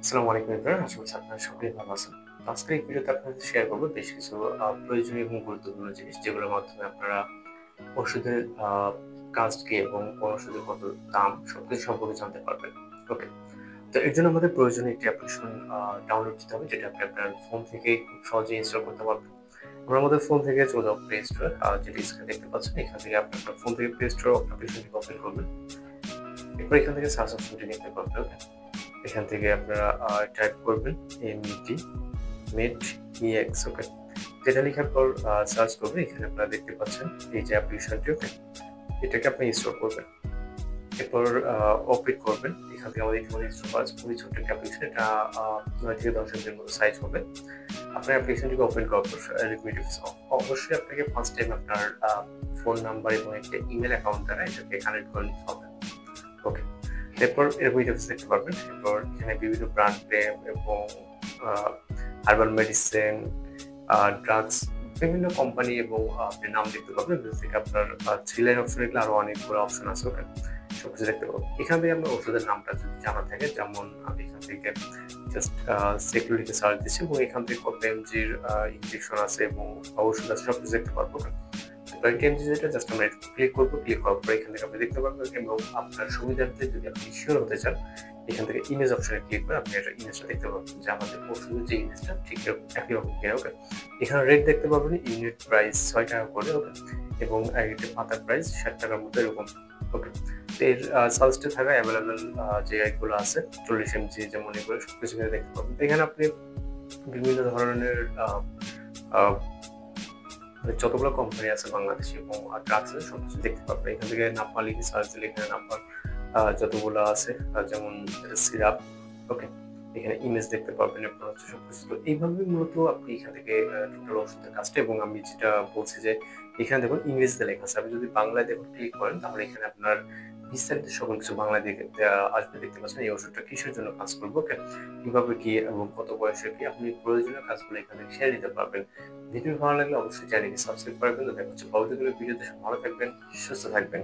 আসসালামু আলাইকুম এভরিওয়ান, আশা করছি আপনারা সকলেই ভালো আছেন। তো আজকের এই ভিডিওতে আপনাদের সাথে শেয়ার করব বেশ কিছু প্রয়োজনীয় এবং গুরুত্বপূর্ণ জিনিস যেগুলোর মাধ্যমে আপনারা ওষুধের কাজ কি এবং কোন ওষুধের কত দাম সবকিছু সম্পর্কে জানতে পারবেন। ওকে। তো এর জন্য আমাদের প্রয়োজনীয় একটি অ্যাপ্লিকেশন ডাউনলোড দিতে হবে, যেটা আপনি আপনার ফোন থেকে খুব সহজেই ইনস্টল করতে পারবেন। আমরা আমাদের ফোন থেকে চলে যাব প্লে স্টোরে, যেটি স্ক্রিনে দেখতে পাচ্ছেন। এখান থেকে আপনি আপনার ফোন থেকে প্লে স্টোর অ্যাপ্লিকেশনটি ওপেন করবেন। এরপর এখান থেকে সার্চ অপশনটি দেখতে পাবেন। ওকে। এখান থেকে আপনারা টাইপ করবেন এমইটি মেড ইএক্স। ওকে। যেটা লেখার পর সার্চ করবেন, এখানে আপনারা দেখতে পাচ্ছেন এই যে অ্যাপ্লিকেশনটি। ওকে। এটাকে আপনি ইনস্টল করবেন। এরপর ওপেন করবেন। এখান থেকে আমাদের এখানে ইনস্টল করা আছে খুবই ছোট্ট একটা অ্যাপ্লিকেশন। এটা 9 থেকে 10 এমবির মতো সাইজ হবে। আপনার অ্যাপ্লিকেশনটিকে ওপেন করার পর অবশ্যই আপনাকে ফার্স্ট টাইম আপনার ফোন নাম্বার এবং একটা ইমেল অ্যাকাউন্ট দ্বারা এটাকে কানেক্ট করে নিতে হবে। ওকে। এরপর এরকম ইন্টারফেস দেখতে পারবেন। এরপর এখানে বিভিন্ন ব্র্যান্ড নেম এবং হার্বাল মেডিসিন, ড্রাগস, বিভিন্ন কোম্পানি এবং আপনি নাম দেখতে পাবেন। এখান থেকে আপনার 3 লাইন অপশন এগুলো আরো অনেকগুলো অপশন আছে। ওকে। সবকিছু দেখতে পাবেন। এখান থেকে আপনার ওষুধের নামটা যদি জানা থাকে, যেমন আমি এখান থেকে জাস্ট সিকিউরিটি সার্চ দিচ্ছি এবং এখান থেকে কত এমজির ইনজেকশন আছে এবং ওষুধ আছে সবকিছু দেখতে পারবো। এমজি যেটা জাস্ট আমরা ক্লিক করবো। ক্লিক করার পর এখান থেকে আপনি দেখতে পারবেন এবং আপনার সুবিধার্থে যদি আপনি শিওর হতে চান, এখান থেকে ইমেজ অপশনে ক্লিক করে আপনি এটা ইমেজটা দেখতে পারবেন যে আমাদের ওষুধের যে ইমেজটা ঠিক একই রকম কিনা। ওকে। এখানে রেট দেখতে পারবেন, ইউনিট প্রাইস 6 টাকা করে। ওকে। এবং একটা পাতার প্রাইস 60 টাকার মতো এরকম। ওকে। এর সাজেস্টে থাকা অ্যাভেলেবেল যে গাইডগুলো আছে 40 এমজি, যেমন এগুলো সবকিছু দেখতে পাবেন। এখানে আপনি বিভিন্ন ধরনের যতগুলো কোম্পানি আছে বাংলাদেশে এবং ড্রাগস আছে সবকিছু দেখতে পারবেন। এখান থেকে নাপা লিখে সার্চ দিলে এখানে নাপার যতগুলো আছে, যেমন সিরাপ। ওকে। এখানে ইমেজ দেখতে পারবেন, এরপর হচ্ছে সবকিছু। তো এইভাবে মূলত আপনি এখান থেকে টোটাল ওষুধের কাজটা, এবং আমি যেটা বলছি যে এখানে দেখুন ইংরেজিতে লেখা আছে। আপনি যদি বাংলায় দেখুন ক্লিক করেন, তাহলে এখানে আপনার বিস্তারিত সকল কিছু বাংলায় দেখে আসবে। দেখতে পাচ্ছেন এই ওষুধটা কিসের জন্য কাজ করবে। ওকে। কিভাবে কি এবং কত বয়সে কি, আপনি প্রয়োজনীয় কাজগুলো এখান থেকে সেরে নিতে পারবেন। ভিডিও ভালো লাগলে অবশ্যই চ্যানেলটি সাবস্ক্রাইব করবেন। দেখা হচ্ছে পরবর্তী ভিডিওতে। ভালো থাকবেন, সুস্থ থাকবেন।